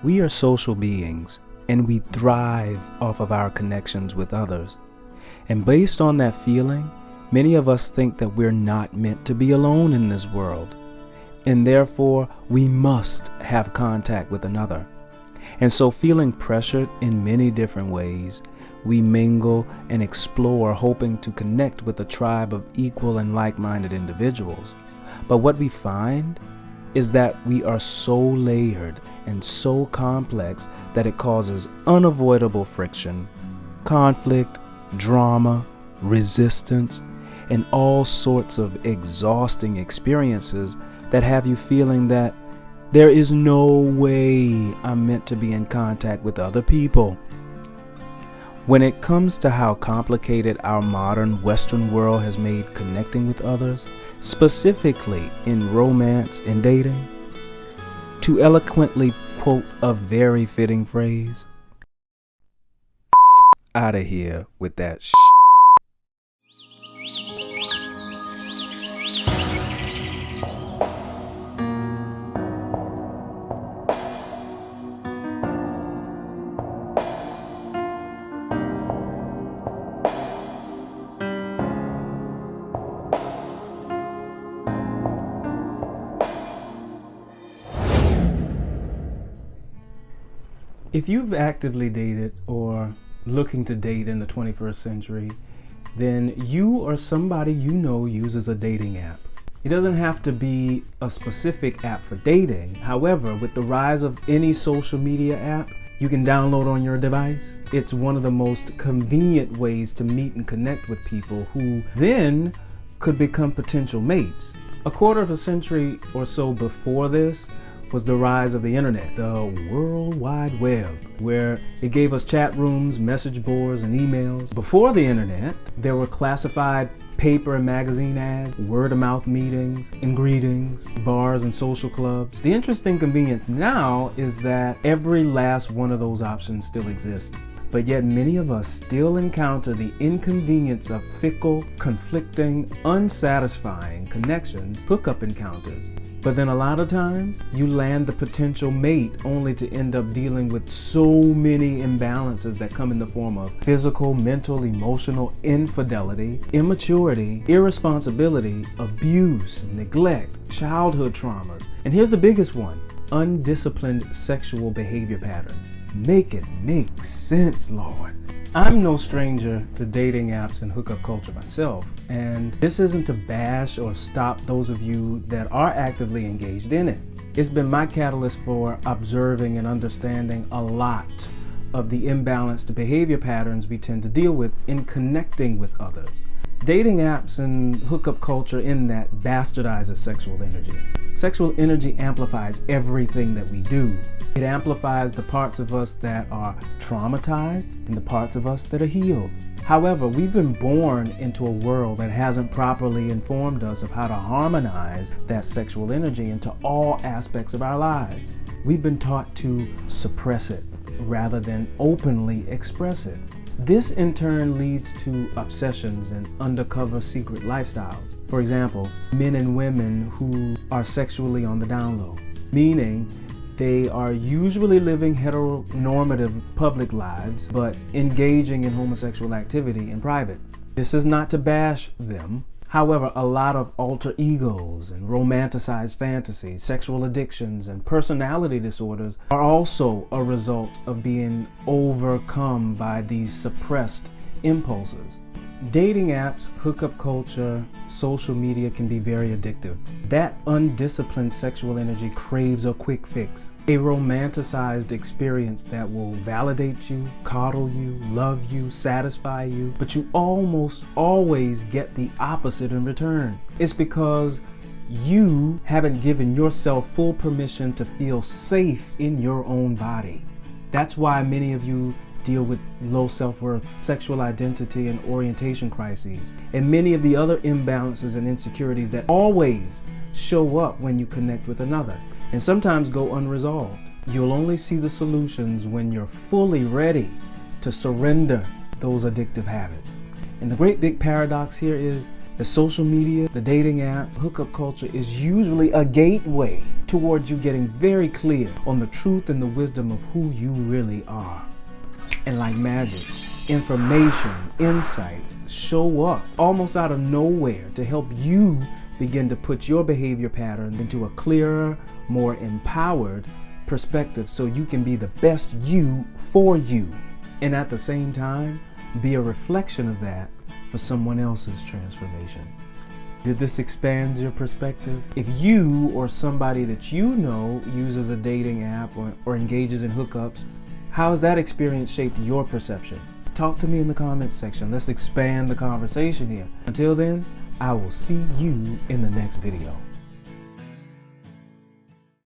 We are social beings, and we thrive off of our connections with others. And based on that feeling, many of us think that we're not meant to be alone in this world, and therefore we must have contact with another. And so, feeling pressured in many different ways, we mingle and explore, hoping to connect with a tribe of equal and like-minded individuals. But what we find is that we are so layered and so complex that it causes unavoidable friction, conflict, drama, resistance, and all sorts of exhausting experiences that have you feeling that there is no way I'm meant to be in contact with other people. When it comes to how complicated our modern Western world has made connecting with others, specifically in romance and dating, to eloquently quote a very fitting phrase, out of here with that shit. If you've actively dated or looking to date in the 21st century, then you or somebody you know uses a dating app. It doesn't have to be a specific app for dating. However, with the rise of any social media app you can download on your device, it's one of the most convenient ways to meet and connect with people who then could become potential mates. A quarter of a century or so before this was the rise of the internet, the World Wide Web, where it gave us chat rooms, message boards, and emails. Before the internet, there were classified paper and magazine ads, word-of-mouth meetings and greetings, bars and social clubs. The interesting convenience now is that every last one of those options still exists. But yet many of us still encounter the inconvenience of fickle, conflicting, unsatisfying connections, hookup encounters. But then a lot of times, you land the potential mate only to end up dealing with so many imbalances that come in the form of physical, mental, emotional infidelity, immaturity, irresponsibility, abuse, neglect, childhood traumas. And here's the biggest one: undisciplined sexual behavior patterns. Make it make sense, Lord. I'm no stranger to dating apps and hookup culture myself, and this isn't to bash or stop those of you that are actively engaged in it. It's been my catalyst for observing and understanding a lot of the imbalanced behavior patterns we tend to deal with in connecting with others. Dating apps and hookup culture in that bastardizes sexual energy. Sexual energy amplifies everything that we do. It amplifies the parts of us that are traumatized and the parts of us that are healed. However, we've been born into a world that hasn't properly informed us of how to harmonize that sexual energy into all aspects of our lives. We've been taught to suppress it rather than openly express it. This in turn leads to obsessions and undercover secret lifestyles. For example, men and women who are sexually on the down low, meaning they are usually living heteronormative public lives, but engaging in homosexual activity in private. This is not to bash them. However, a lot of alter egos and romanticized fantasies, sexual addictions, and personality disorders are also a result of being overcome by these suppressed impulses. Dating apps, hookup culture, social media can be very addictive. That undisciplined sexual energy craves a quick fix, a romanticized experience that will validate you, coddle you, love you, satisfy you, but you almost always get the opposite in return. It's because you haven't given yourself full permission to feel safe in your own body. That's why many of you deal with low self-worth, sexual identity and orientation crises, and many of the other imbalances and insecurities that always show up when you connect with another, and sometimes go unresolved. You'll only see the solutions when you're fully ready to surrender those addictive habits. And the great big paradox here is The social media, the dating app, hookup culture is usually a gateway towards you getting very clear on the truth and the wisdom of who you really are. And like magic, information, insights show up almost out of nowhere to help you begin to put your behavior patterns into a clearer, more empowered perspective so you can be the best you for you. And at the same time, be a reflection of that for someone else's transformation. Did this expand your perspective? If you or somebody that you know uses a dating app or engages in hookups, how has that experience shaped your perception? Talk to me in the comments section. Let's expand the conversation here. Until then, I will see you in the next video.